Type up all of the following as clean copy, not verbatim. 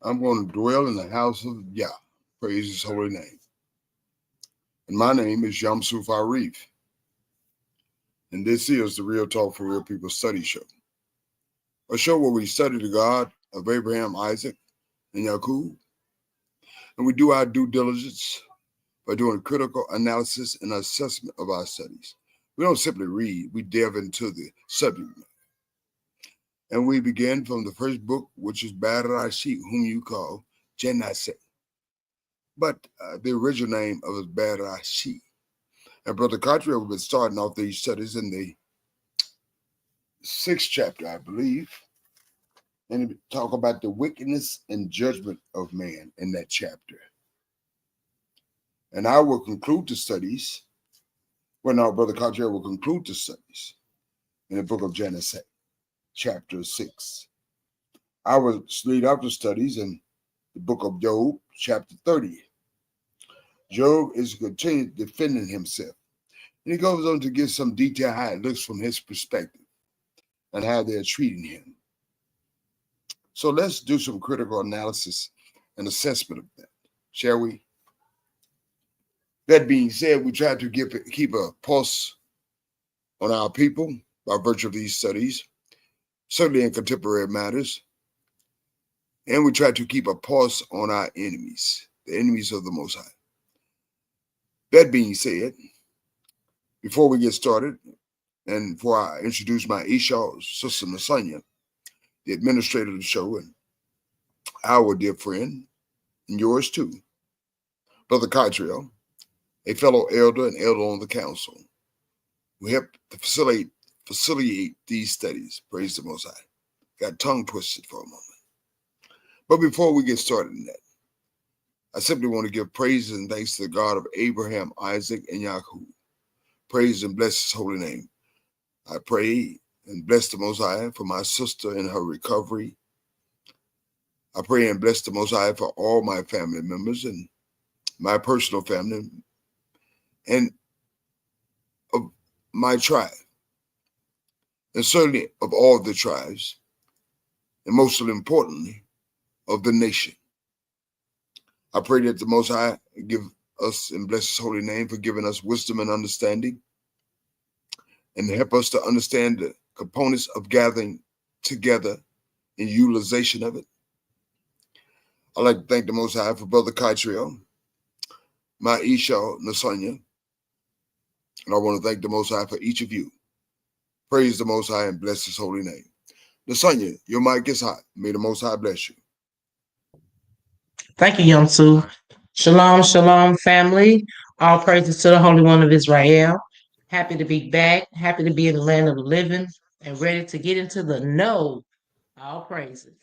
I'm going to dwell in the house of Yah. Praise his holy name. And my name is Yamsuf Arif. And this is the Real Talk for Real People study show. A show where we study the God of Abraham, Isaac, and Yaqub. And we do our due diligence by doing critical analysis and assessment of our studies. We don't simply read, we delve into the subject matter. And we begin from the first book, which is Bereshit, whom you call Genesis. But the original name of it is Bereshit. And Brother Cottrell, we've been starting off these studies in the 6th chapter, I believe. And talk about the wickedness and judgment of man in that chapter. And I will conclude the studies. Well, no, Brother Cottrell will conclude the studies in the book of Genesis, chapter 6. I will lead out the studies in the book of Job, chapter 30. Job is continuing defending himself. And he goes on to give some detail how it looks from his perspective and how they're treating him. So let's do some critical analysis and assessment of that, shall we? That being said, we try to keep a pulse on our people by virtue of these studies, certainly in contemporary matters. And we try to keep a pulse on our enemies, the enemies of the Most High. That being said, before we get started, and before I introduce my Esau, Sister Nasanya, the administrator of the show, and our dear friend, and yours too, Brother Cottrell, a fellow elder and elder on the council, who helped to facilitate these studies. Praise the Most High. Got tongue twisted for a moment. But before we get started in that, I simply want to give praises and thanks to the God of Abraham, Isaac, and Yaqub. Praise and bless his holy name. I pray and bless the Most High for my sister in her recovery. I pray and bless the Most High for all my family members and my personal family and of my tribe, and certainly of all the tribes, and most importantly, of the nation. I pray that the Most High give us and bless his holy name for giving us wisdom and understanding and help us to understand the components of gathering together and utilization of it. I'd like to thank the Most High for Brother Cottrell, my Esau, Nasanya, and I want to thank the Most High for each of you. Praise the Most High and bless his holy name. Nasanya, your mic is hot. May the Most High bless you. Thank you, Yamsu. Shalom, shalom, family. All praises to the Holy One of Israel. Happy to be back. Happy to be in the land of the living and ready to get into the know. All praises.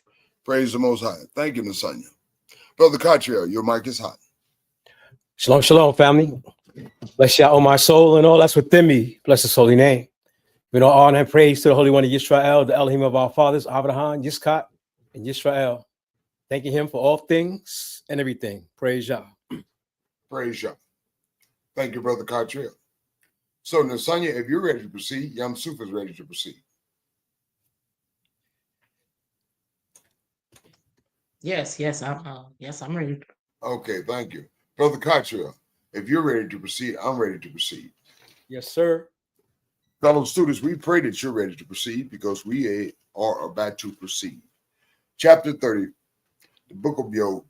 Praise the Most High. Thank you, Nasanya. Brother Cottrell, your mic is hot. Shalom, shalom, family. Bless Yah, my soul, and all that's within me. Bless his holy name. We know honor and praise to the Holy One of Yisrael, the Elohim of our fathers, Abraham, Yitzchak, and Yisrael. Thanking him for all things and everything. Praise Yah. Praise Yah. Thank you, Brother Cottrell. So, Nasanya, if you're ready to proceed, Yamsuf is ready to proceed. Yes, I'm ready. Okay, thank you. Brother Cottrell, if you're ready to proceed, I'm ready to proceed. Yes, sir. Fellow students, we pray that you're ready to proceed because we are about to proceed. Chapter 30, the book of Job.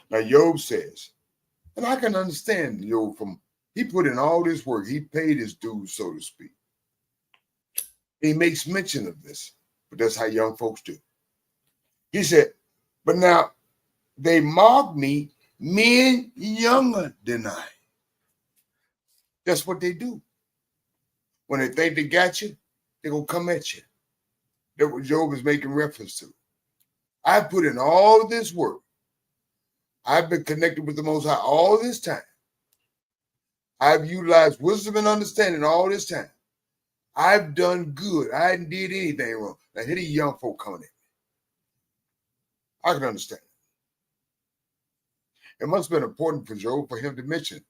Now, Job says, and I can understand Job he put in all this work, he paid his dues, so to speak. He makes mention of this, but that's how young folks do. He said, but now they mock me, men younger than I. That's what they do. When they think they got you, they're going to come at you. That's what Job is making reference to. I put in all this work. I've been connected with the Most High all this time. I've utilized wisdom and understanding all this time. I've done good. I hadn't did anything wrong. Now, here these young folk coming in. I can understand. It must have been important for Job for him to mention.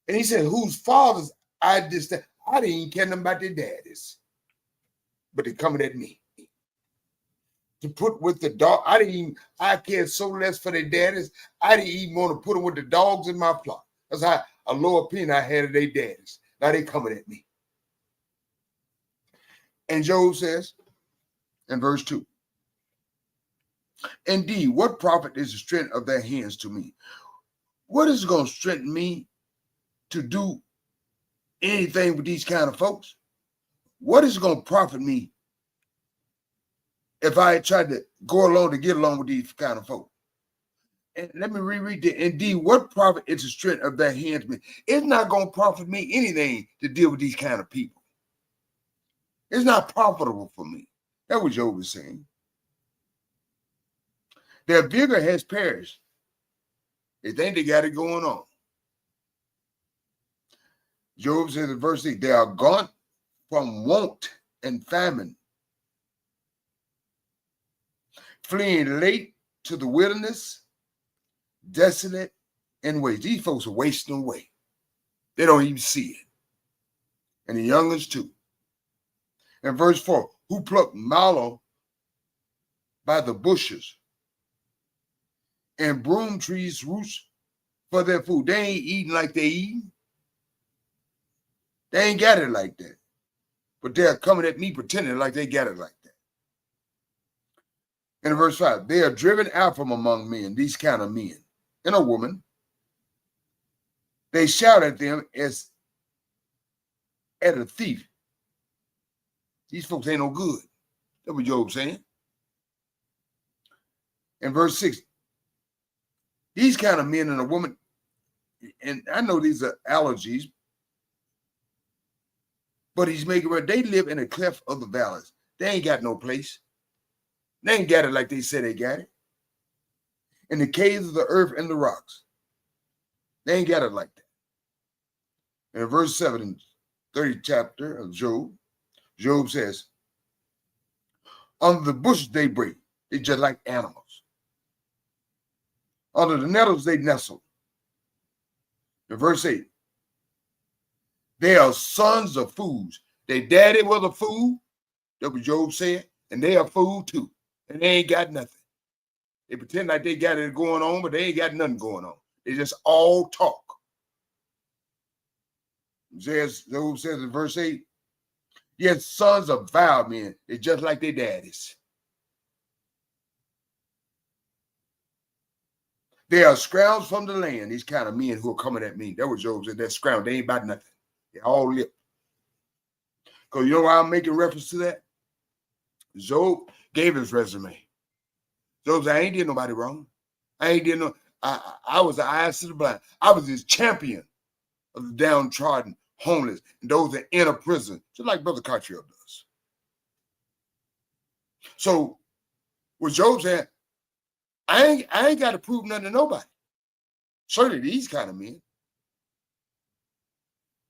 And he said, whose fathers I didn't even care them about their daddies. But they're coming at me. to put with the dog. I cared so less for their daddies. I didn't even want to put them with the dogs in my flock. That's how a low opinion I had of their daddies. Now they coming at me. And Job says in verse 2, indeed, what profit is the strength of their hands to me? What is going to strengthen me to do anything with these kind of folks? What is going to profit me if I try to go along to get along with these kind of folks? And let me reread that. Indeed, what profit is the strength of their hands to me? It's not going to profit me anything to deal with these kind of people. It's not profitable for me. That's what Job is saying. Their vigor has perished. They think they got it going on. Job says in verse 8, they are gone from want and famine, fleeing late to the wilderness, desolate and waste. These folks are wasting away. They don't even see it. And the youngest too. In verse 4, who pluck mallow by the bushes and broom trees roots for their food. They ain't eating like they eating. They ain't got it like that. But they're coming at me pretending like they got it like that. In verse 5, they are driven out from among men, these kind of men, and a woman. They shout at them as at a thief. These folks ain't no good. That's what Job's saying. In verse 6, these kind of men and a woman, and I know these are allergies, but he's making it, they live in a cleft of the valleys. They ain't got no place. They ain't got it like they said they got it. In the caves of the earth and the rocks. They ain't got it like that. In verse 7, in 30th chapter of Job, Job says, under the bushes they break. They just like animals. Under the nettles they nestle. In verse 8, they are sons of fools. Their daddy was a fool. That's what Job said. And they are fool too. And they ain't got nothing. They pretend like they got it going on, but they ain't got nothing going on. They just all talk. Job says in verse 8, yes, sons of vile men. They're just like their daddies. They are scrounged from the land, these kind of men who are coming at me. That was Job said. They're scrounged. They ain't about nothing. They all lip. Because you know why I'm making reference to that? Job gave his resume. Job said, I ain't did nobody wrong. I ain't did no, I was the eyes to the blind. I was his champion of the downtrodden, homeless, and those that enter prison, just like Brother Cottrell does. So, what Job said, I ain't got to prove nothing to nobody. Certainly these kind of men.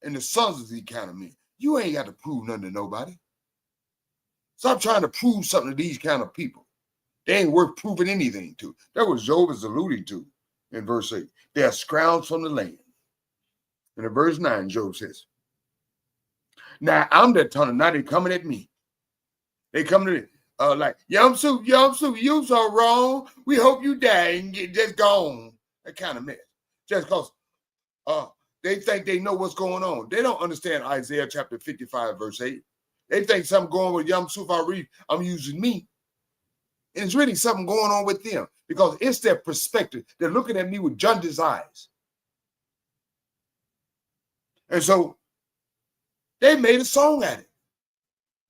And the sons of these kind of men. You ain't got to prove nothing to nobody. Stop trying to prove something to these kind of people. They ain't worth proving anything to. That was Job is alluding to in verse 8. They are scrounged from the land. And in verse 9, Job says, now I'm that tunnel. Now they coming at me. They coming to me. Like, Yum Soup, you so wrong. We hope you die and get just gone. That kind of mess. Just because they think they know what's going on. They don't understand Isaiah chapter 55, verse 8. They think something going with Yum Soup, I'm using me. And it's really something going on with them because it's their perspective. They're looking at me with jaundiced eyes. And so they made a song at it.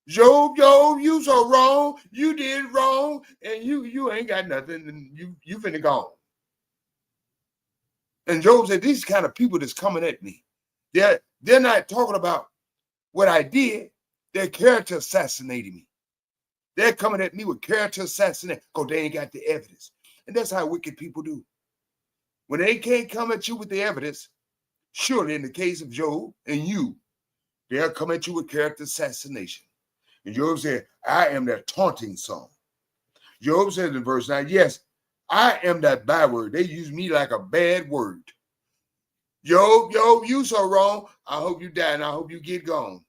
Job, you so wrong. You did wrong, and you ain't got nothing, and you finna go. And Job said, these kind of people that's coming at me, they're not talking about what I did. They're character assassinating me. They're coming at me with character assassination because they ain't got the evidence. And that's how wicked people do. When they can't come at you with the evidence, surely in the case of Job and you, they'll come at you with character assassination. And Job said, I am that taunting song. Job says in verse 9, yes, I am that byword. They use me like a bad word. Job, you so wrong. I hope you die and I hope you get gone.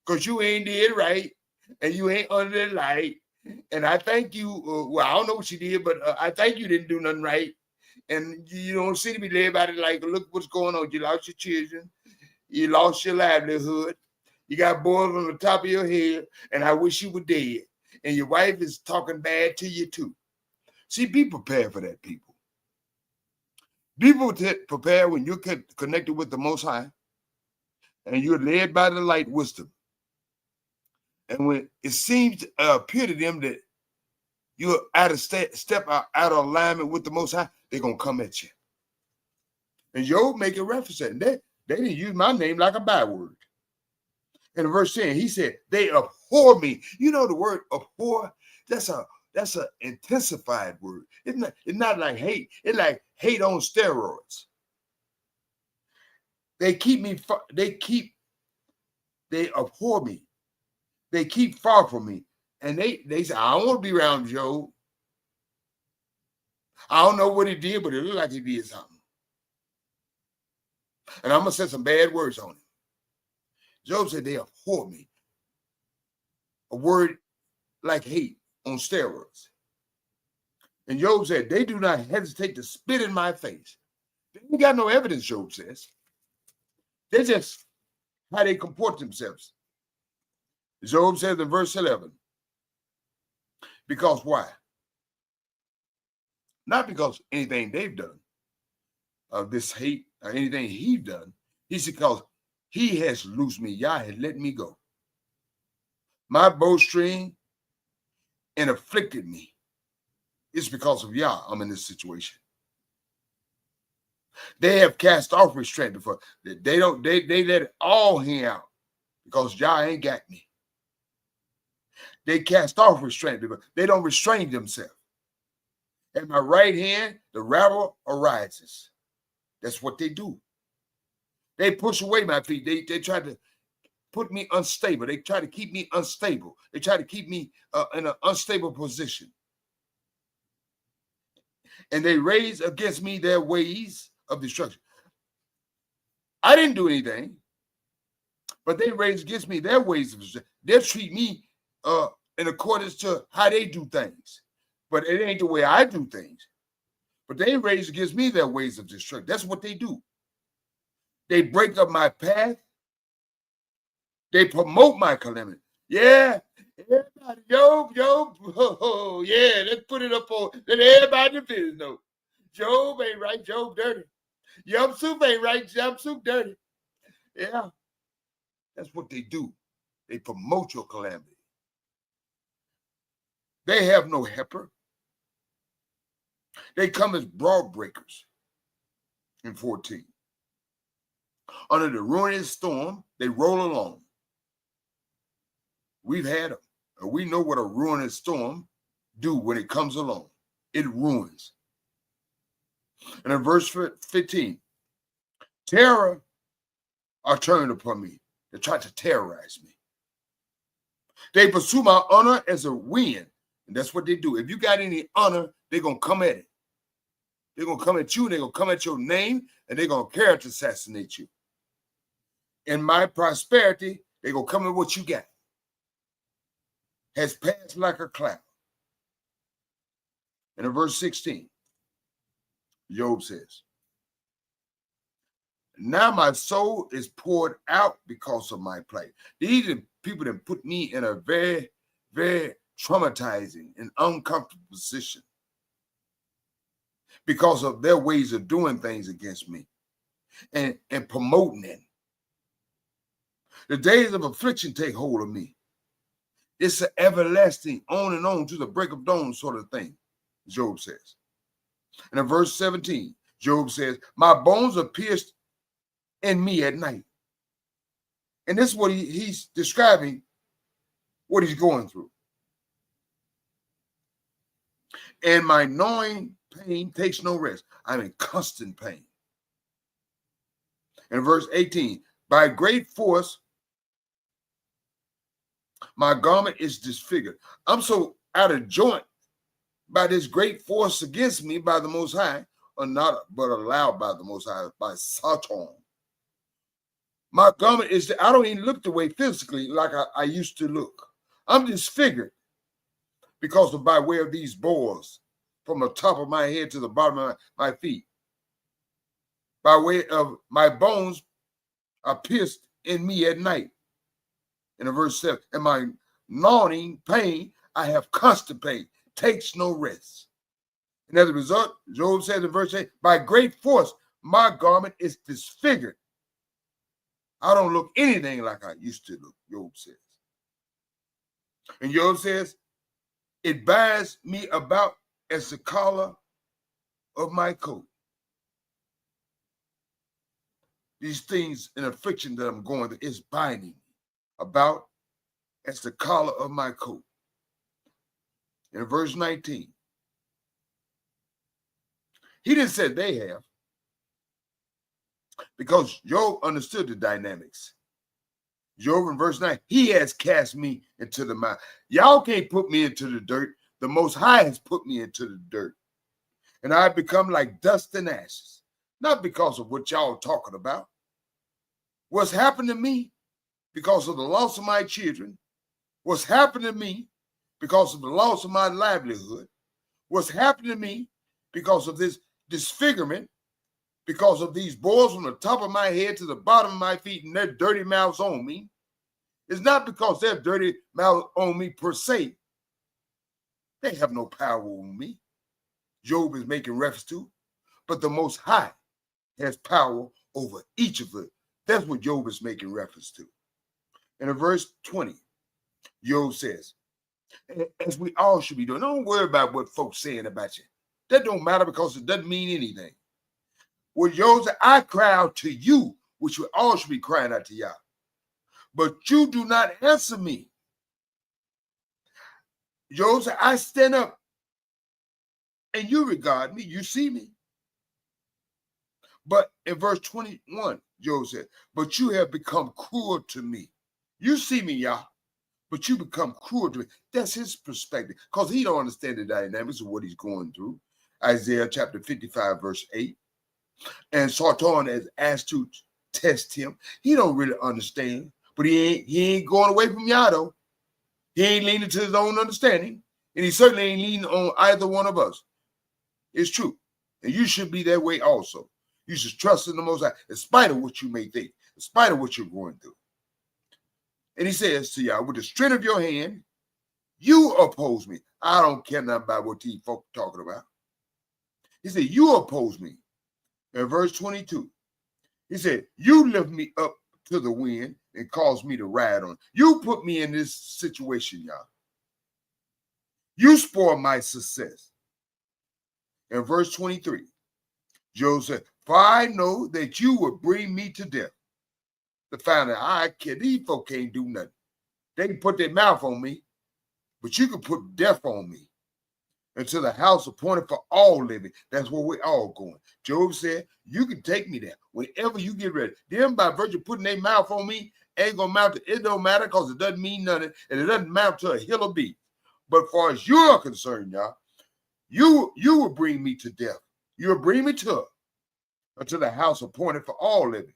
Because you ain't did right and you ain't under the light And I thank you. Well, I don't know what she did, but I think you didn't do nothing right. And you don't seem to be led by it like, look what's going on. You lost your children. You lost your livelihood. You got boils on the top of your head. And I wish you were dead. And your wife is talking bad to you too. See, be prepared for that, people. Be prepared when you're connected with the Most High and you're led by the light wisdom. And when it seems to appear to them that you're out of step out of alignment with the Most High, they're going to come at you. And Job make a reference to that. They didn't use my name like a byword. In verse 10, he said, they abhor me. You know the word abhor? That's an intensified word. It's not like hate. It's like hate on steroids. They abhor me. They keep far from me. And they say, I don't want to be around Job. I don't know what he did, but it looked like he did something. And I'm going to say some bad words on him. Job said they abhor me. A word like hate on steroids. And Job said, they do not hesitate to spit in my face. They ain't got no evidence, Job says. They just how they comport themselves. Job says in verse 11, because why? Not because anything they've done of this hate or anything he's done. He said, because he has loosed me. Yah has let me go. My bowstring and afflicted me. It's because of Yah I'm in this situation. They have cast off restraint before. They let it all hang out because Yah ain't got me. They cast off restraint because they don't restrain themselves. At my right hand, the rabble arises. That's what they do. They push away my feet. They try to put me unstable. They try to keep me unstable. They try to keep me in an unstable position. And they raise against me their ways of destruction. I didn't do anything, but they raise against me their ways of destruction. They'll treat me in accordance to how they do things. But it ain't the way I do things. But they raise against me their ways of destruction. That's what they do. They break up my path. They promote my calamity. Yeah, everybody, Job, oh, yeah, let's put it up on, let everybody in the business know. Job ain't right, Job dirty. Yum Soup ain't right, Yum Soup dirty. Yeah, that's what they do. They promote your calamity. They have no helper. They come as broad breakers in 14. Under the ruinous storm, they roll along. We've had them, and we know what a ruinous storm do when it comes along. It ruins. And in verse 15, terror are turned upon me. They try to terrorize me. They pursue my honor as a wind, and that's what they do. If you got any honor, they're going to come at it. They're going to come at you, and they're going to come at your name, and they're going to character assassinate you. In my prosperity, they're going to come at what you got. Has passed like a cloud. And in verse 16, Job says, now my soul is poured out because of my plight. These people that put me in a very, very traumatizing and uncomfortable position because of their ways of doing things against me and promoting it. The days of affliction take hold of me. It's an everlasting on and on to the break of dawn sort of thing, Job says. And in verse 17, Job says, my bones are pierced in me at night. And this is what he's describing, what he's going through. And my gnawing pain takes no rest. I'm in constant pain. And verse 18, by great force, my garment is disfigured. I'm so out of joint by this great force against me by the Most High, or not, but allowed by the Most High, by Satan. My garment is, I don't even look the way physically like I used to look. I'm disfigured because of by way of these boils from the top of my head to the bottom of my feet. By way of my bones are pierced in me at night. In the verse 7, and my gnawing pain, I have constant pain, takes no rest. And as a result, Job says in verse 8, by great force, my garment is disfigured. I don't look anything like I used to look, Job says. And Job says, it binds me about as the collar of my coat. These things and affliction that I'm going through is binding me about as the collar of my coat. In verse 19, he didn't say they have, because Job understood the dynamics. Job in verse 9, he has cast me into the mire. Y'all can't put me into the dirt. The Most High has put me into the dirt. And I've become like dust and ashes. Not because of what y'all are talking about. What's happened to me because of the loss of my children, what's happened to me because of the loss of my livelihood, what's happened to me because of this disfigurement, because of these boils from the top of my head to the bottom of my feet and their dirty mouths on me, it's not because they're dirty mouths on me per se. They have no power on me. Job is making reference to, but the Most High has power over each of us. That's what Job is making reference to. And in verse 20, Job says, as we all should be doing, don't worry about what folks saying about you. That don't matter because it doesn't mean anything. Well, Job said, I cry out to you, which we all should be crying out to Yah. But you do not answer me. Job said, I stand up and you regard me, you see me. But in verse 21, Job said, but you have become cruel to me. You see me, Yah, but you become cruel to me. That's his perspective, because he don't understand the dynamics of what he's going through. Isaiah chapter 55, verse 8. And Sarton is asked to test him. He don't really understand, but he ain't going away from Yah, though. He ain't leaning to his own understanding, and he certainly ain't leaning on either one of us. It's true. And you should be that way also. You should trust in the Most High, in spite of what you may think, in spite of what you're going through. And he says to Yah, with the strength of your hand, you oppose me. I don't care nothing about what these folk are talking about. He said, you oppose me. In verse 22, he said, you lift me up to the wind and cause me to ride on. You put me in this situation, Yah. You spoil my success. In verse 23, Job said, for I know that you will bring me to death. To find out these folk can't do nothing. They can put their mouth on me, but you can put death on me. Until the house appointed for all living. That's where we're all going. Job said, you can take me there whenever you get ready. Them, by virtue of putting their mouth on me, ain't gonna mount to it. Don't matter, because it doesn't mean nothing, and it doesn't mount to a hill of beef. But as far as you're concerned, Yah, you will bring me to death. You'll bring me to until the house appointed for all living.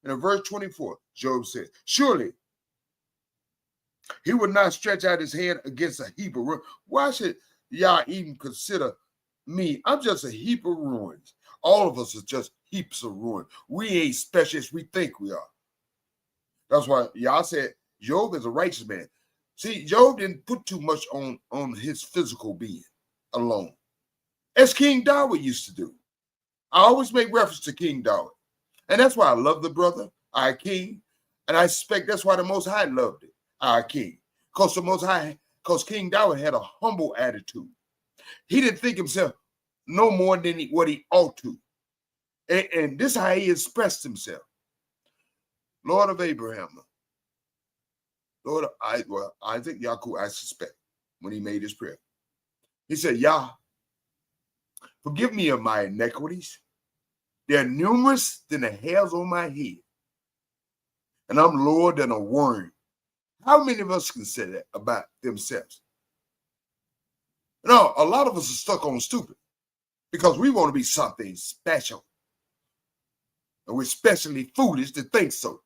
And in verse 24, Job said, surely he would not stretch out his hand against a heap of ruins. Why should Yah even consider me? I'm just a heap of ruins. All of us are just heaps of ruin. We ain't special as we think we are. That's why Yah said Job is a righteous man. See, Job didn't put too much on his physical being alone, as King David used to do. I always make reference to King David. And that's why I love the brother, our king. And I suspect that's why the Most High loved it, our king. Because King David had a humble attitude. He didn't think himself no more than what he ought to. And this is how he expressed himself. Lord of Abraham, Lord of Isaac, Yaakov, I suspect, when he made his prayer. He said, Yah, forgive me of my iniquities. They're numerous than the hairs on my head. And I'm lower than a worm. How many of us can say that about themselves? No, a lot of us are stuck on stupid because we want to be something special. And we're especially foolish to think so.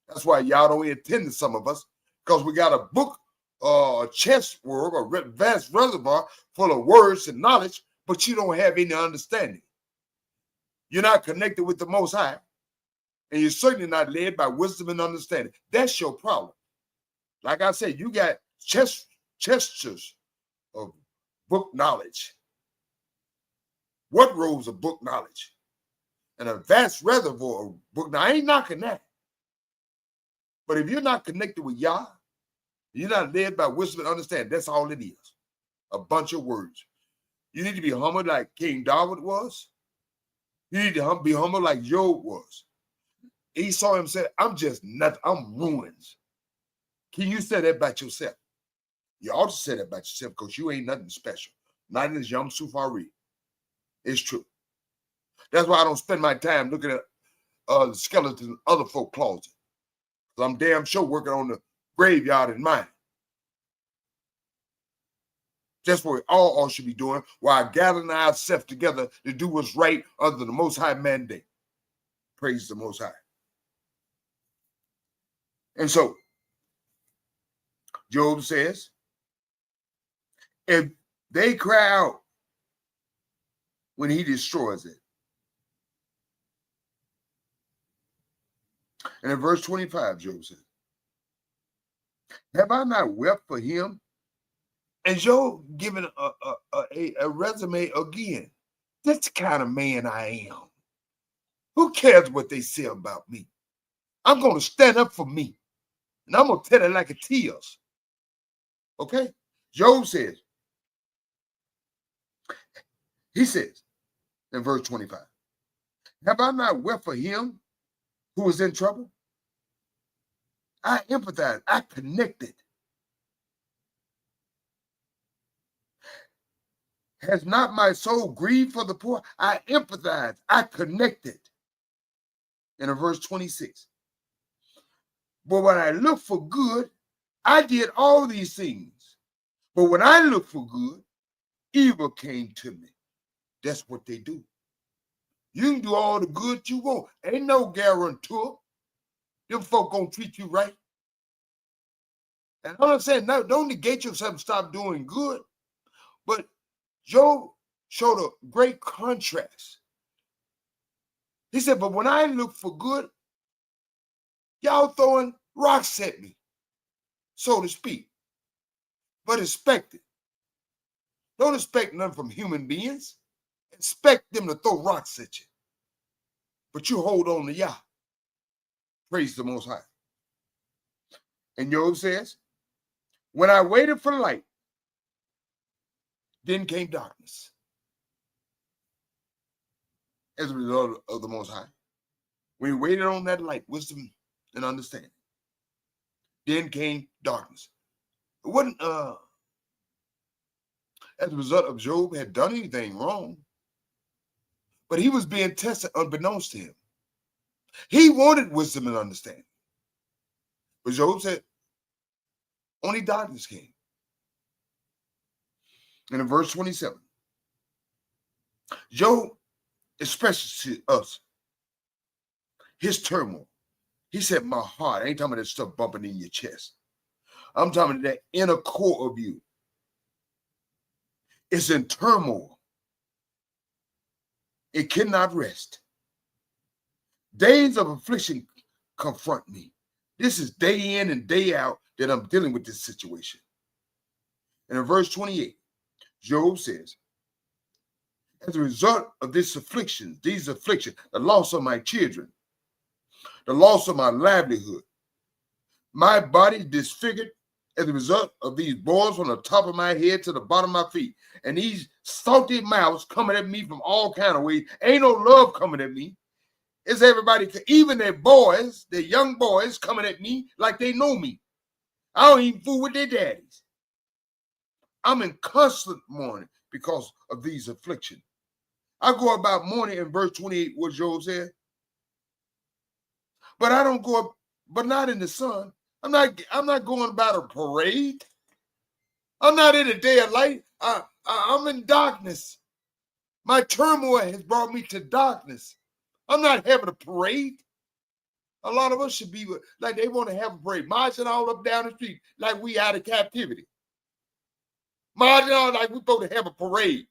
That's why y'all don't attend to some of us, because we got a book chest work or vast reservoir full of words and knowledge, but you don't have any understanding. You're not connected with the Most High, and you're certainly not led by wisdom and understanding. That's your problem. Like I said, you got gestures of book knowledge. What rows of book knowledge? And a vast reservoir of book. Now, I ain't knocking that. But if you're not connected with Yah, you're not led by wisdom and understanding. That's all it is. A bunch of words. You need to be humble like King David was. You need to be humble like Job was. He saw himself, I'm just nothing. I'm ruins. Can you say that about yourself? You ought to say that about yourself because you ain't nothing special. Not in this Yom Sufari. It's true. That's why I don't spend my time looking at the skeletons in other folk closets. Because I'm damn sure working on the graveyard in mine. That's what we all should be doing while gathering ourselves together to do what's right under the Most High mandate. Praise the Most High. And so, Job says, if they cry out when he destroys it. And in verse 25, Job says, have I not wept for him? And Job giving a resume again. That's the kind of man I am. Who cares what they say about me? I'm going to stand up for me. And I'm going to tell it like it is. Okay? Job says, he says in verse 25, have I not wept for him who is in trouble? I empathize. I connected. Has not my soul grieved for the poor? I empathize. I connected. In verse 26. But when I look for good, I did all these things. But when I look for good, evil came to me. That's what they do. You can do all the good you want. Ain't no guarantor. Them folk gonna treat you right. And all I'm saying, no, don't negate yourself and stop doing good. But Job showed a great contrast. He said, but when I look for good, y'all throwing rocks at me, so to speak. But expect it. Don't expect nothing from human beings. Expect them to throw rocks at you. But you hold on to Yah. Praise the Most High. And Job says, when I waited for light, then came darkness. As a result of the Most High. We waited on that light, wisdom and understanding. Then came darkness. It wasn't as a result of Job had done anything wrong, but he was being tested unbeknownst to him. He wanted wisdom and understanding. But Job said, only darkness came. And in verse 27, Job expresses to us his turmoil. He said, my heart, I ain't talking about that stuff bumping in your chest. I'm talking about that inner core of you. It's in turmoil. It cannot rest. Days of affliction confront me. This is day in and day out that I'm dealing with this situation. And in verse 28, Job says, as a result of these afflictions, the loss of my children, the loss of my livelihood, my body disfigured as a result of these boils from the top of my head to the bottom of my feet, and these salty mouths coming at me from all kind of ways. Ain't no love coming at me. It's everybody, even their boys, their young boys coming at me like they know me. I don't even fool with their daddies. I'm in constant mourning because of these afflictions. I go about mourning in verse 28, what Job said. But I don't go up, but not in the sun. I'm not going about a parade. I'm not in a day of light. I'm in darkness. My turmoil has brought me to darkness. I'm not having a parade. A lot of us should be like they want to have a parade, marching all up down the street like we out of captivity. Marching on like we're supposed to have a parade.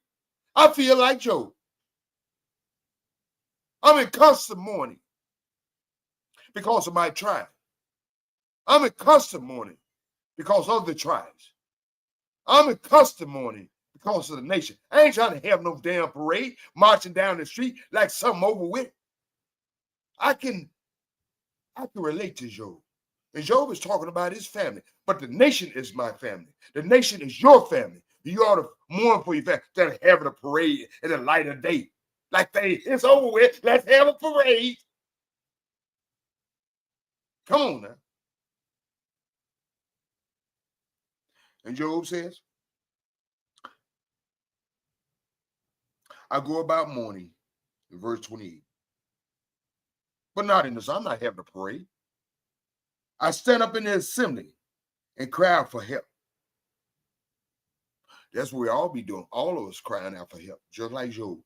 I feel like Job. I'm in constant mourning because of my tribe. I'm in constant mourning because of the tribes. I'm in constant mourning because of the nation. I ain't trying to have no damn parade marching down the street like something over with. I can relate to Job. And Job is talking about his family. But the nation is my family. The nation is your family. You ought to mourn for your family instead of having a parade in the light of day. Like it's over with. Let's have a parade. Come on now. And Job says, I go about mourning, in verse 28. But not in this. I'm not having a parade. I stand up in the assembly and cry out for help. That's what we all be doing. All of us crying out for help, just like Job.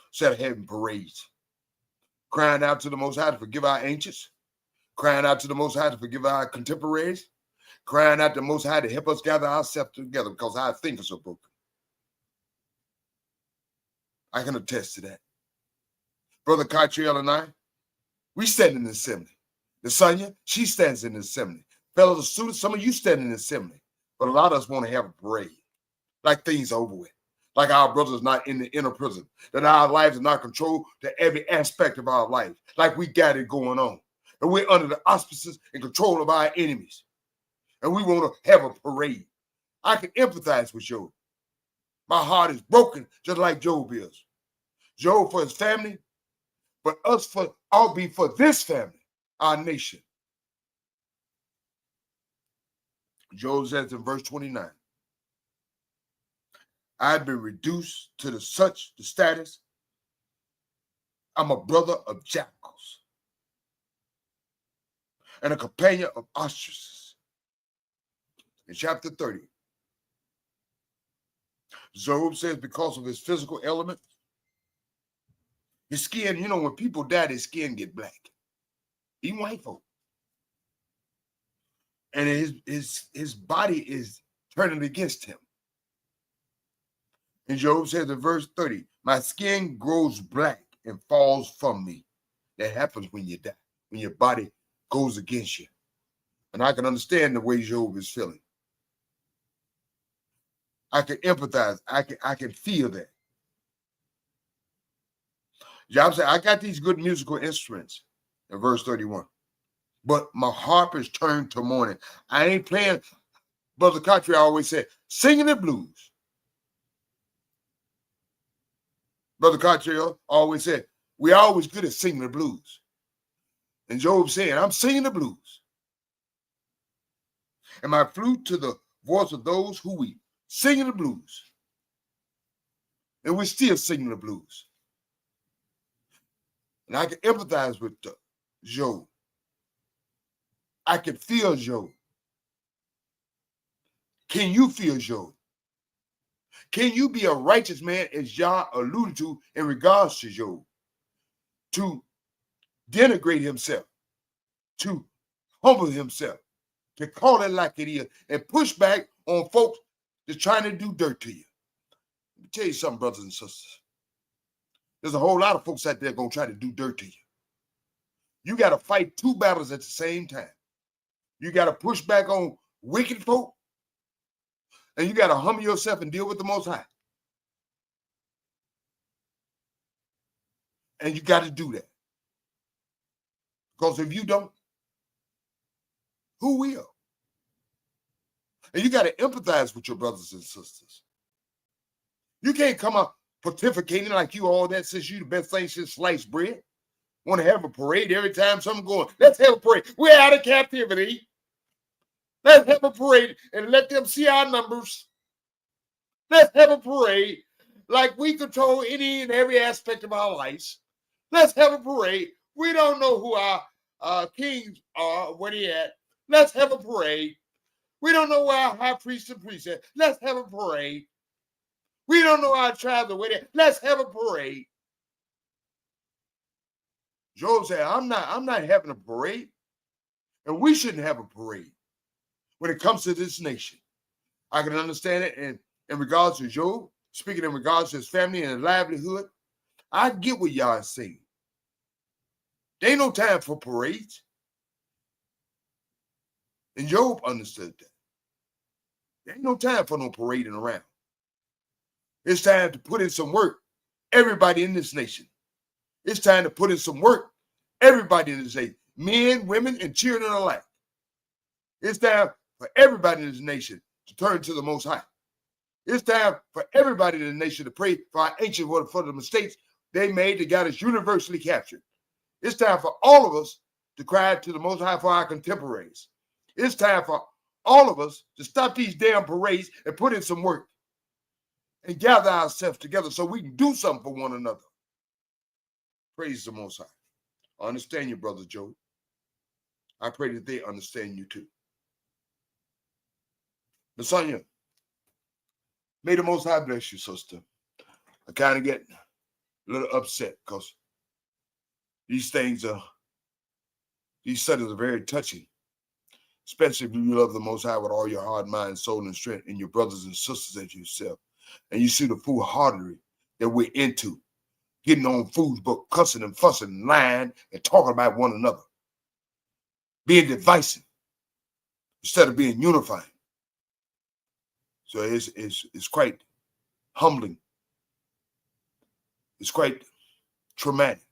Instead of having parades. Crying out to the Most High to forgive our ancients. Crying out to the Most High to forgive our contemporaries. Crying out to the Most High to help us gather ourselves together because our thinkers are broken. I can attest to that. Brother Cottrell and I, we stand in the assembly. The Sonia, she stands in the assembly. Fellow students, some of you stand in the assembly. But a lot of us want to have a parade. Like things are over with. Like our brothers not in the inner prison. That our lives are not controlled to every aspect of our life. Like we got it going on. And we're under the auspices and control of our enemies. And we want to have a parade. I can empathize with Job. My heart is broken just like Job is. Job for his family, but us for I'll be for this family, our nation. Job says in verse 29, I've been reduced to the status. I'm a brother of jackals and a companion of ostriches. In chapter 30, Job says because of his physical element, his skin, you know, when people die, their skin get black. Even white folk. And his body is turning against him. And Job says in verse 30, my skin grows black and falls from me. That happens when you die, when your body goes against you. And I can understand the way Job is feeling. I can empathize. I can feel that. Job said, I got these good musical instruments in verse 31, but my harp is turned to mourning. I ain't playing. Brother Cottrell always said, singing the blues. Brother Cottrell always said, we always good at singing the blues. And Job saying, I'm singing the blues. And my flute to the voice of those who weep, singing the blues. And we're still singing the blues. And I can empathize with Job. I can feel Job. Can you feel Job? Can you be a righteous man, as Yah alluded to in regards to Job? To denigrate himself, to humble himself, to call it like it is, and push back on folks that's trying to do dirt to you. Let me tell you something, brothers and sisters. There's a whole lot of folks out there going to try to do dirt to you. You got to fight two battles at the same time. You got to push back on wicked folk, and you got to humble yourself and deal with the Most High. And you got to do that. Because if you don't, who will? And you got to empathize with your brothers and sisters. You can't come up pontificating like you all that since you the best thing since sliced bread. Want to have a parade every time something going. Let's have a parade. We're out of captivity. Let's have a parade and let them see our numbers. Let's have a parade like we control any and every aspect of our lives. Let's have a parade. We don't know who our kings are, where they at. Let's have a parade. We don't know where our high priest and priest at. Let's have a parade. We don't know our tribes are where they at. Let's have a parade. Job said, I'm not having a parade, and we shouldn't have a parade when it comes to this nation. I can understand it in regards to Job, speaking in regards to his family and his livelihood. I get what y'all are saying. There ain't no time for parades. And Job understood that. There ain't no time for no parading around. It's time to put in some work. Everybody in this nation. It's time to put in some work. Everybody in this nation. Men, women, and children alike. It's time for everybody in this nation to turn to the Most High. It's time for everybody in the nation to pray for our ancient world, for the mistakes they made that got us universally captured. It's time for all of us to cry to the Most High for our contemporaries. It's time for all of us to stop these damn parades and put in some work and gather ourselves together so we can do something for one another. Praise the Most High. I understand you, Brother Joe. I pray that they understand you too. Lasagna, may the Most High bless you, sister. I kind of get a little upset because these studies are very touching, especially if you love the Most High with all your heart, mind, soul, and strength, and your brothers and sisters as yourself. And you see the foolhardery that we're into, getting on Facebook, cussing and fussing and lying and talking about one another, being divisive instead of being unifying. So it's quite humbling. It's quite traumatic.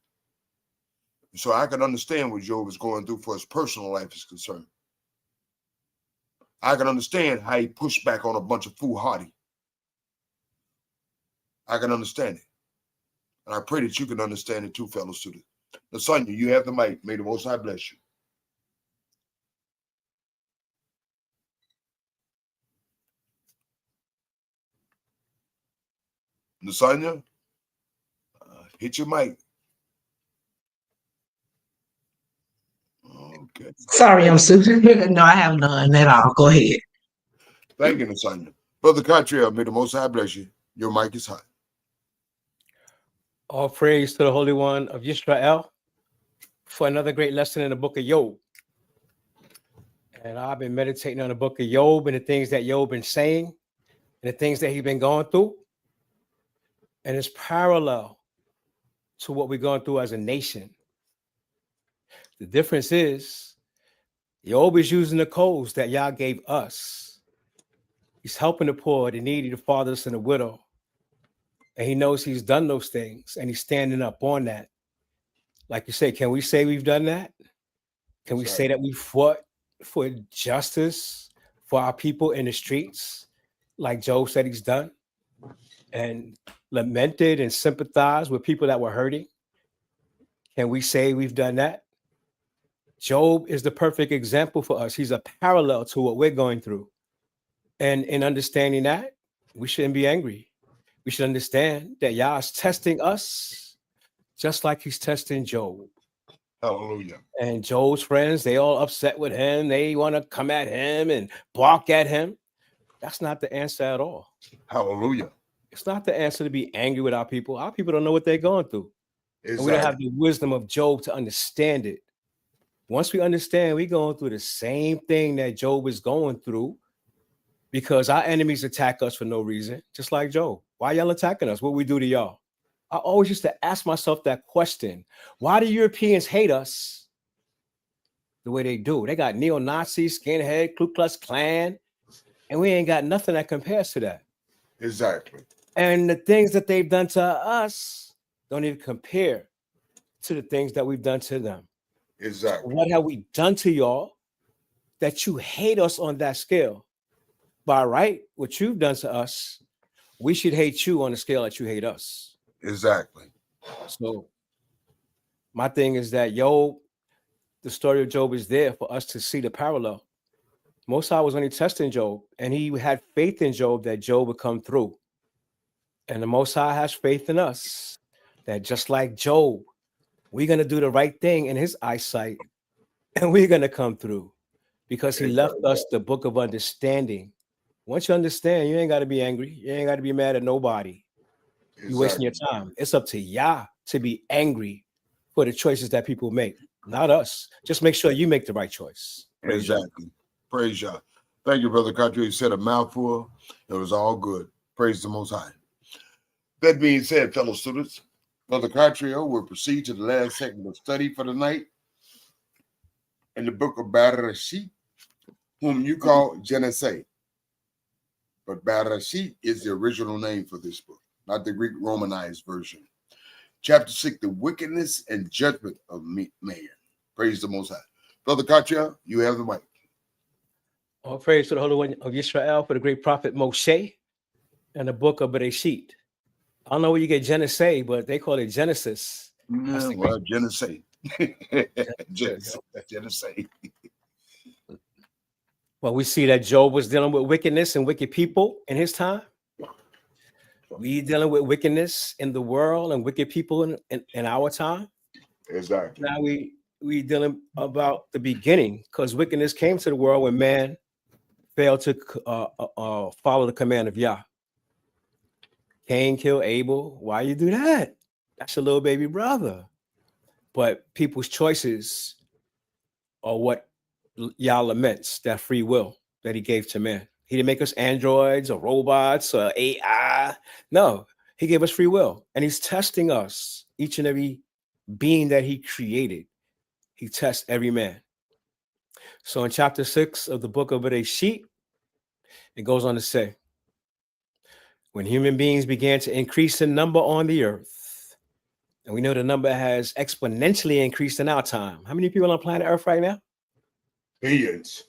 So I can understand what Job is going through for his personal life is concerned. I can understand how he pushed back on a bunch of foolhardy. I can understand it. And I pray that you can understand it too, fellow student. Lasagna, you have the mic. May the Most High bless you. Lasagna, hit your mic. Okay. Sorry, I'm Susan. No, I have none at all. Go ahead. Thank you, Lasagna. Brother Cottrell, may the Most High bless you. Your mic is hot. All praise to the Holy One of Yisrael for another great lesson in the book of Job. And I've been meditating on the book of Job and the things that Job been saying and the things that he's been going through. And it's parallel to what we're going through as a nation. The difference is Job is using the codes that Yah gave us. He's helping the poor, the needy, the fatherless, and the widow. And he knows he's done those things and he's standing up on that. Like you say, can we say we've done that? Can we say that we fought for justice for our people in the streets, like Job said he's done, and lamented and sympathized with people that were hurting? Can we say we've done that? Job is the perfect example for us. He's a parallel to what we're going through. And in understanding that, we shouldn't be angry. We should understand that Yah is testing us just like he's testing Job. Hallelujah. And Job's friends, they all upset with him. They want to come at him and bark at him. That's not the answer at all. Hallelujah. It's not the answer to be angry with our people. Our people don't know what they're going through. Exactly. And we don't have the wisdom of Job to understand it. Once we understand, we're going through the same thing that Job is going through because our enemies attack us for no reason, just like Job. Why y'all attacking us? What we do to y'all? I always used to ask myself that question. Why do Europeans hate us the way they do? They got neo-Nazis, skinhead, Ku Klux Klan, and we ain't got nothing that compares to that. Exactly. And the things that they've done to us don't even compare to the things that we've done to them. Exactly. What have we done to y'all that you hate us on that scale? By right, what you've done to us, we should hate you on the scale that you hate us. Exactly. So my thing is that Job, the story of Job is there for us to see the parallel. Most High was only testing Job, and he had faith in Job that Job would come through. And the Most High has faith in us that just like Job, we're going to do the right thing in his eyesight, and we're going to come through because he left us the book of understanding. Once you understand, you ain't got to be angry. You ain't got to be mad at nobody. You're wasting your time. It's up to Yah to be angry for the choices that people make, not us. Just make sure you make the right choice. Praise God. Exactly. Praise God. Thank you, Brother Country. You said a mouthful. It was all good. Praise the Most High. That being said, fellow students, Brother Cartrio will proceed to the last segment of study for the night in the book of Bereshit, whom you call Genesis. But Bereshit is the original name for this book, not the Greek Romanized version. Chapter 6, the wickedness and judgment of man. Praise the Most High. Brother Cartrio, you have the mic. All praise to the Holy One of Israel for the great prophet Moshe and the book of Bereshit. I don't know where you get Genesis, but they call it Genesis. Yeah, well, Genesis. Genesis. Well, we see that Job was dealing with wickedness and wicked people in his time. We dealing with wickedness in the world and wicked people in our time. Exactly. Now we dealing about the beginning, because wickedness came to the world when man failed to follow the command of Yah. Cain killed Abel. Why you do that? That's your little baby brother. But people's choices are what Yah laments, that free will that he gave to man. He didn't make us androids or robots or AI. No, he gave us free will. And he's testing us, each and every being that he created. He tests every man. So in chapter 6 of the book of Bereshit, it goes on to say, when human beings began to increase in number on the earth, and we know the number has exponentially increased in our time. How many people on planet Earth right now? Billions.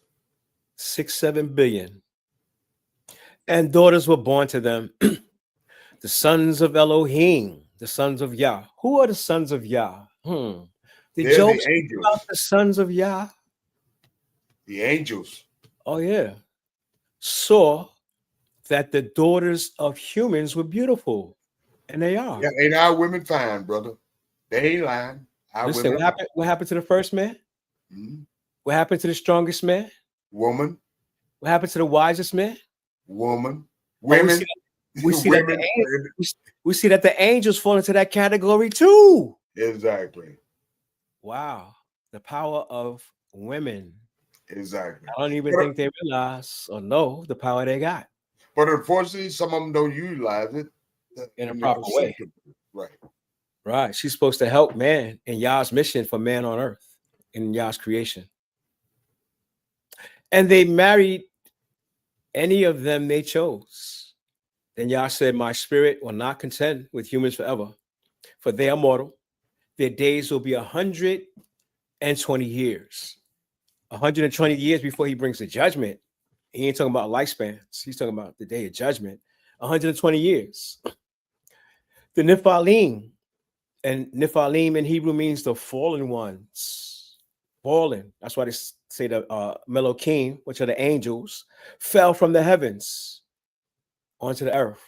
6-7 billion. And daughters were born to them, the sons of Elohim, the sons of Yah. Who are the sons of Yah? Did They're Job the speak angels. about the sons of Yah? The angels. Oh, yeah. Saw that the daughters of humans were beautiful. And they are. Yeah, ain't our women fine, brother? They ain't lying. Our Listen, women. what happened to the first man? Mhm. What happened to the strongest man? Woman. What happened to the wisest man? Woman. Oh, Women. we see women. we see that the angels fall into that category too. Exactly. Wow. The power of women. Exactly. I don't even But- think they realize or know the power they got But unfortunately, some of them don't utilize it in a the proper way. perspective. Right. Right. She's supposed to help man in Yah's mission for man on earth, in Yah's creation. And they married any of them they chose. Then Yah said, my spirit will not contend with humans forever, for they are mortal. Their days will be 120 years. 120 years before he brings the judgment. He ain't talking about lifespans. He's talking about the day of judgment. 120 years. The Nephilim, and Nephilim in Hebrew means the fallen ones. Fallen. That's why they say the Melokim, which are the angels, fell from the heavens onto the earth.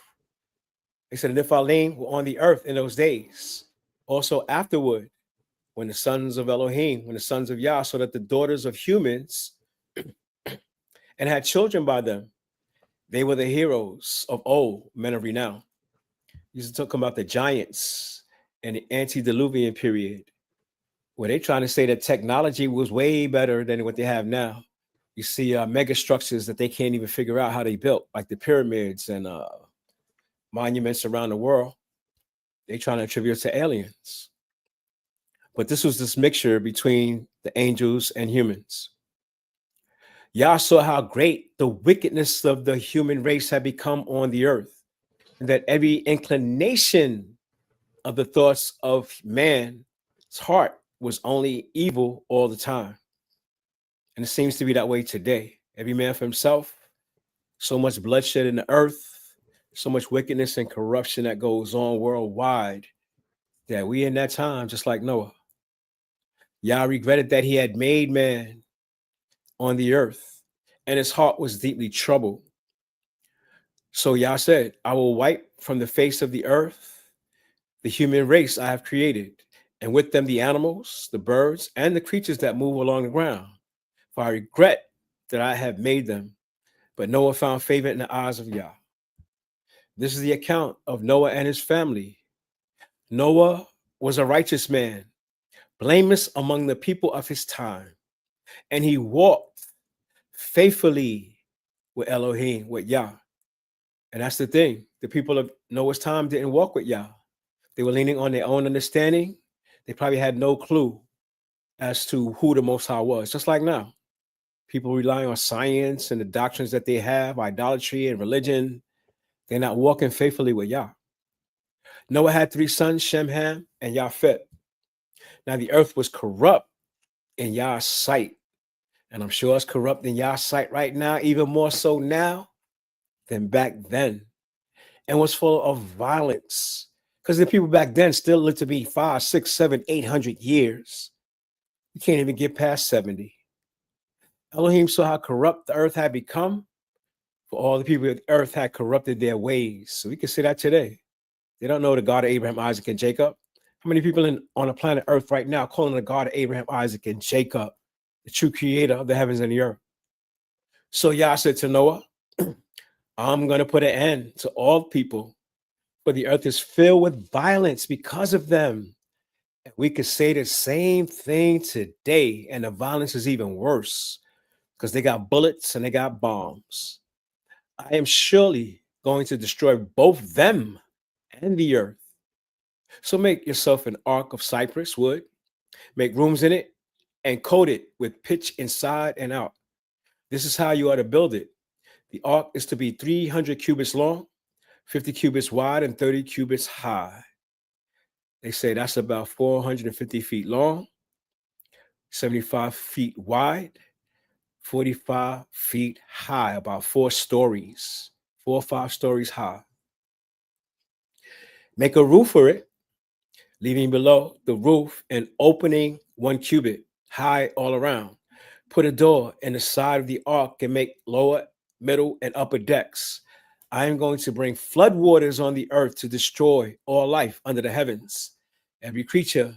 They said the Nephilim were on the earth in those days. Also afterward, when the sons of Elohim, when the sons of Yah, so that the daughters of humans and had children by them, they were the heroes of old, men of renown. Used to talk about the giants in the antediluvian period, where they're trying to say that technology was way better than what they have now. You see mega structures that they can't even figure out how they built, like the pyramids and monuments around the world. They trying to attribute to aliens. But this was this mixture between the angels and humans. Yah saw how great the wickedness of the human race had become on the earth, and that every inclination of the thoughts of man's heart was only evil all the time. And it seems to be that way today. Every man for himself, so much bloodshed in the earth, so much wickedness and corruption that goes on worldwide, that we in that time, just like Noah. Yah regretted that he had made man on the earth, and his heart was deeply troubled. So Yah said, I will wipe from the face of the earth the human race I have created, and with them the animals, the birds, and the creatures that move along the ground. For I regret that I have made them. But Noah found favor in the eyes of Yah. This is the account of Noah and his family. Noah was a righteous man blameless among the people of his time. And he walked faithfully with Elohim, with Yah. And that's the thing. The people of Noah's time didn't walk with Yah. They were leaning on their own understanding. They probably had no clue as to who the Most High was, just like now. People rely on science and the doctrines that they have, idolatry and religion. They're not walking faithfully with Yah. Noah had 3 sons, Shem, Ham, and Japheth. Now the earth was corrupt in Yah's sight. And I'm sure it's corrupt in Yah's sight right now, even more so now than back then. And was full of violence. Because the people back then still lived to be 5, 6, 7, 800 years. You can't even get past 70. Elohim saw how corrupt the earth had become. For all the people of the earth had corrupted their ways. So we can say that today. They don't know the God of Abraham, Isaac, and Jacob. How many people on the planet Earth right now calling the God of Abraham, Isaac, and Jacob the true creator of the heavens and the earth? So Yah said to Noah, I'm going to put an end to all people, for the earth is filled with violence because of them. And we could say the same thing today, and the violence is even worse because they got bullets and they got bombs. I am surely going to destroy both them and the earth. So make yourself an ark of cypress wood, make rooms in it, and coat it with pitch inside and out. This is how you are to build it. The ark is to be 300 cubits long, 50 cubits wide, and 30 cubits high. They say that's about 450 feet long, 75 feet wide, 45 feet high, about 4 stories, 4 or 5 stories high. Make a roof for it, leaving below the roof an opening 1 cubit high all around. Put a door in the side of the ark and make lower, middle, and upper decks. I am going to bring flood waters on the earth to destroy all life under the heavens. Every creature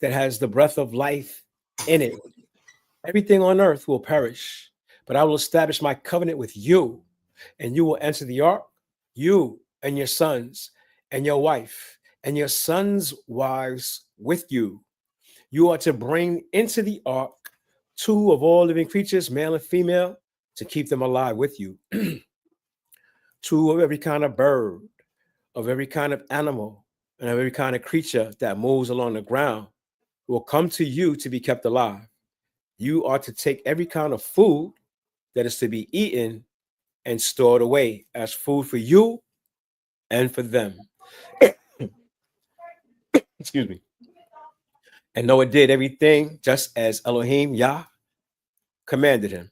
that has the breath of life in it, everything on earth will perish. But I will establish my covenant with you, and you will enter the ark, you and your sons and your wife and your sons' wives with you. You are to bring into the ark 2 of all living creatures, male and female, to keep them alive with you. 2 of every kind of bird, of every kind of animal, and of every kind of creature that moves along the ground will come to you to be kept alive. You are to take every kind of food that is to be eaten and stored away as food for you and for them. Excuse me. And Noah did everything just as Elohim, Yah, commanded him.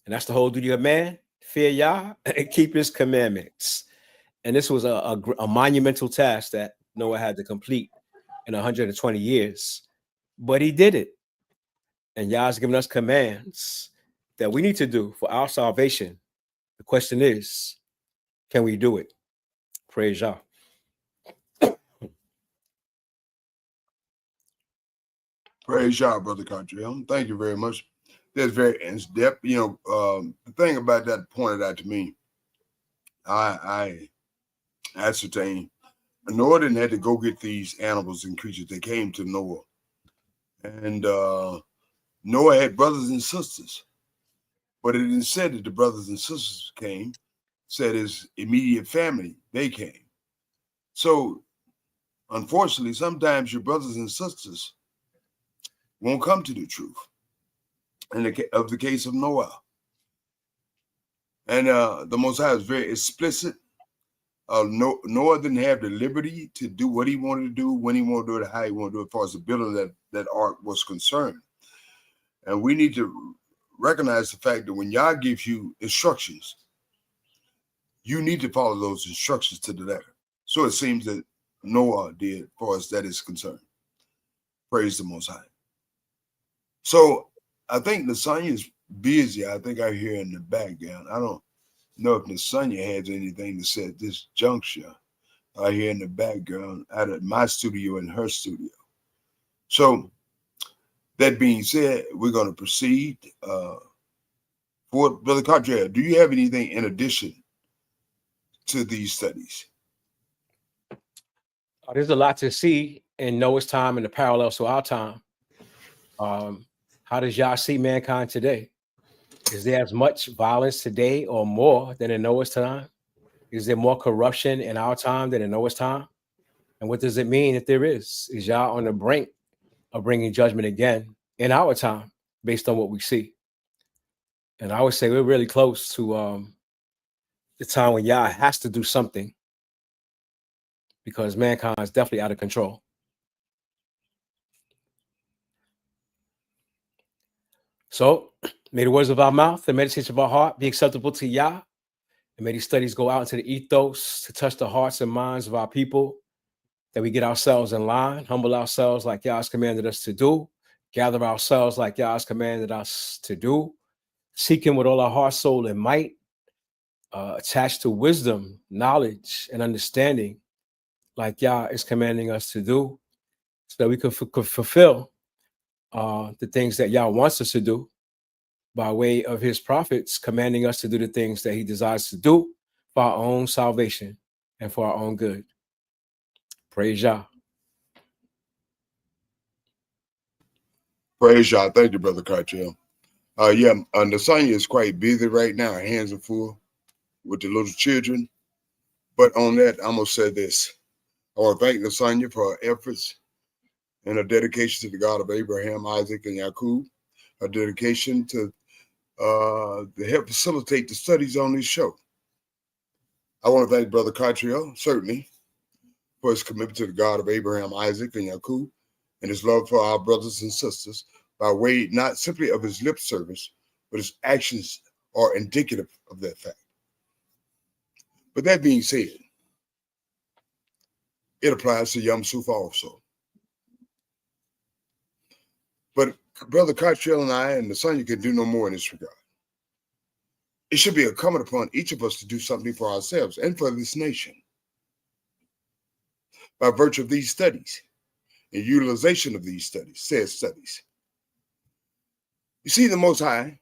And that's the whole duty of man: fear Yah and keep his commandments. And this was a monumental task that Noah had to complete in 120 years. But he did it. And Yah's given us commands that we need to do for our salvation. The question is, can we do it? Praise Yah. Praise Yah, Brother Cottrell. Thank you very much. That's very in depth. You know, the thing about that pointed out to me, I ascertained Noah didn't have to go get these animals and creatures. They came to Noah. And Noah had brothers and sisters. But it didn't say that the brothers and sisters came. It said his immediate family, they came. So, unfortunately, sometimes your brothers and sisters won't come to the truth. In the case of Noah. And the Most High is very explicit. Noah didn't have the liberty to do what he wanted to do, when he wanted to do it, how he wanted to do it, as far as the building that ark was concerned. And we need to recognize the fact that when Yah gives you instructions, you need to follow those instructions to the letter. So it seems that Noah did, as far as that is concerned. Praise the Most High. So I think Nasania's busy. I think I hear in the background. I don't know if Nasania has anything to say at this juncture. I hear in the background out of my studio and her studio. So that being said, we're going to proceed. For Brother Cottrell, do you have anything in addition to these studies? There's a lot to see in Noah's time and the parallels to our time, how does Yah see mankind today? Is there as much violence today or more than in Noah's time? Is there more corruption in our time than in Noah's time? And what does it mean if there is? Is Yah on the brink of bringing judgment again in our time based on what we see? And I would say we're really close to the time when Yah has to do something, because mankind is definitely out of control. So may the words of our mouth, the meditation of our heart be acceptable to Yah. And may these studies go out into the ethos to touch the hearts and minds of our people, that we get ourselves in line, humble ourselves like Yah has commanded us to do, gather ourselves like Yah has commanded us to do, seek him with all our heart, soul, and might, attached to wisdom, knowledge, and understanding like Yah is commanding us to do, so that we could fulfill the things that Yah wants us to do by way of his prophets, commanding us to do the things that he desires to do for our own salvation and for our own good. Praise Yah. Praise Yah. Thank you, Brother Cartel. Nasanya is quite busy right now. Her hands are full with the little children. But on that, I'm going to say this. I want to thank Nasanya for her efforts and her dedication to the God of Abraham, Isaac, and Yaqub. Her dedication to help facilitate the studies on this show. I want to thank Brother Cartel, certainly, for his commitment to the God of Abraham, Isaac, and Yaqub, and his love for our brothers and sisters by way not simply of his lip service, but his actions are indicative of that fact. But that being said, it applies to Yom Suf also. But Brother Cartel and I and Nasanya can do no more in this regard. It should be incumbent upon each of us to do something for ourselves and for this nation by virtue of these studies and utilization of these studies, said studies. You see, the Most High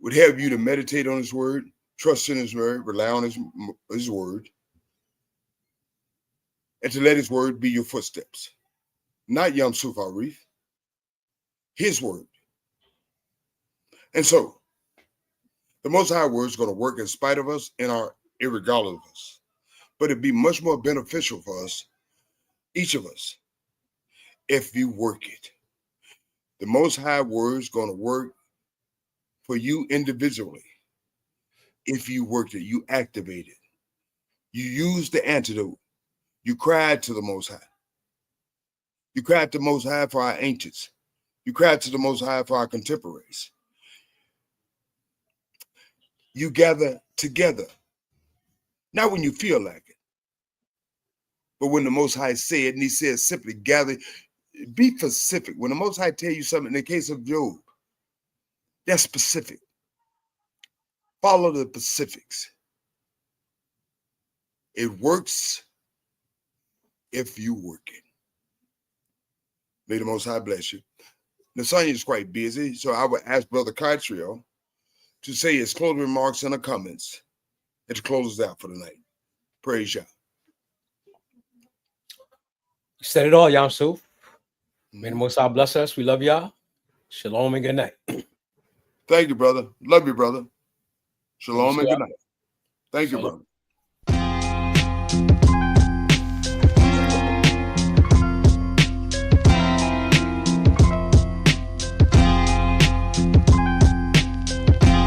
would have you to meditate on his word, trust in his word, rely on his word, and to let his word be your footsteps. Not Yom Suf Arif, his word. And so, the Most High word is going to work in spite of us and irregardless of us. But it'd be much more beneficial for us, each of us, if you work it. The Most High word is going to work for you individually. If you worked it, you activate it. You used the antidote. You cried to the Most High. You cried to the Most High for our ancients. You cried to the Most High for our contemporaries. You gather together, not when you feel like it, but when the Most High said, and he said simply, gather, be specific. When the Most High tell you something, in the case of Job, that's specific. Follow the specifics. It works if you work it. May the Most High bless you. Nasanya is quite busy, so I would ask Brother Cartel to say his closing remarks in the comments and to close us out for the night. Praise Yah. You said it all, Yom Suf. May the Most High bless us. We love y'all. Shalom and good night. Thank you, brother. Love you, brother. Shalom and good night. Thank you, brother.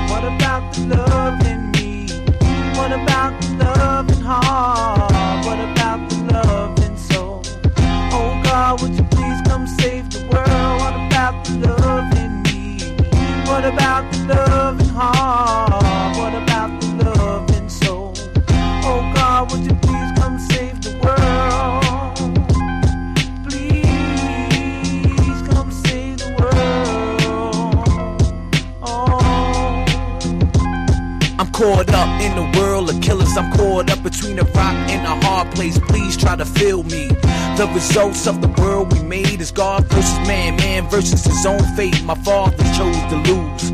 What about the love in me? What about the love in heart? What about the love in soul? Oh God, would you please come save the world? What about the love in me? What about the love in heart? What about the love in soul? Oh God, would you please come save the world? Please come save the world. Oh, I'm caught up in the world of killers. I'm caught up between a rock and a hard place. Please try to feel me. The results of the world we made is God versus man, man versus his own fate. My father chose to lose.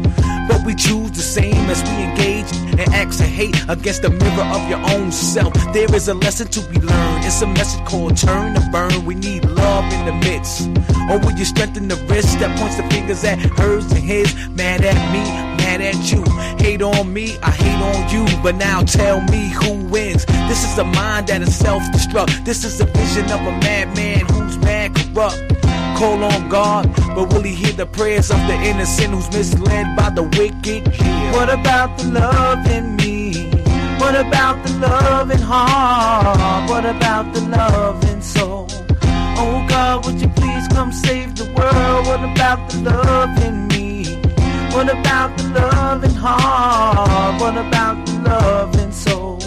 but we choose the same as we engage and acts of hate against the mirror of your own self. There is a lesson to be learned. It's a message called turn to burn. We need love in the midst. Or will you strengthen the wrist that points the fingers at hers and his? Mad at me, mad at you. Hate on me, I hate on you. But now tell me who wins. This is a mind that is self-destruct. This is a vision of a madman who's mad corrupt. Call on God, but will he hear the prayers of the innocent who's misled by the wicked? Yeah. What about the love in me? What about the love in heart? What about the love in soul? Oh God, would you please come save the world? What about the love in me? What about the love in heart? What about the love in soul?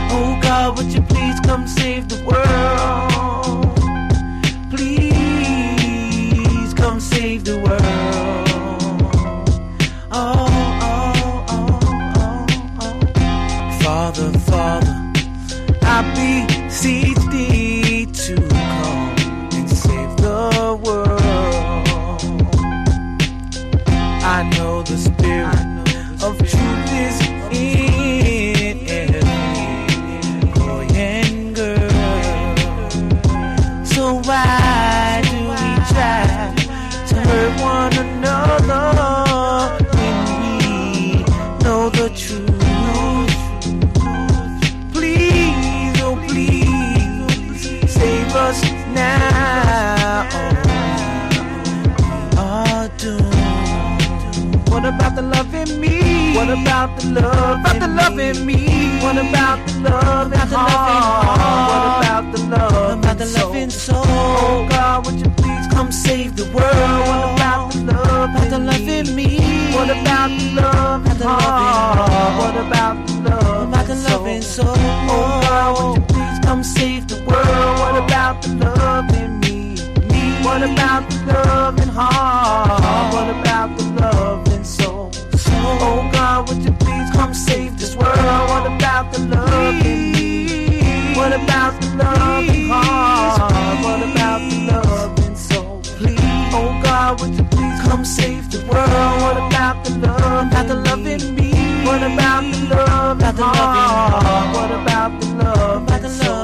Oh God, would you please come save the world? Please come save the world. Oh, oh, oh, oh, oh. Father, Father, I beseech thee to come and save the world. I know the spirit of truth is in every boy and girl. So why do we try to hurt one another when we know the truth? Please, oh please, save us now. We are doomed. What about the love in me? What about the love in me? What about the love in heart? What about the love in soul? Oh God, would you please come save the world? What about the love in me? What about the love in heart? What about the love in soul? Oh God, would you please come save the world? What about the love in me? What about the love in heart? What about the love in soul? Oh God, would you please come save this world? What about the love in me? What about the love in heart? What about the love in soul? Please, oh God, would you please come save the world? What about the love in me? What about the love in heart? What about the love in soul?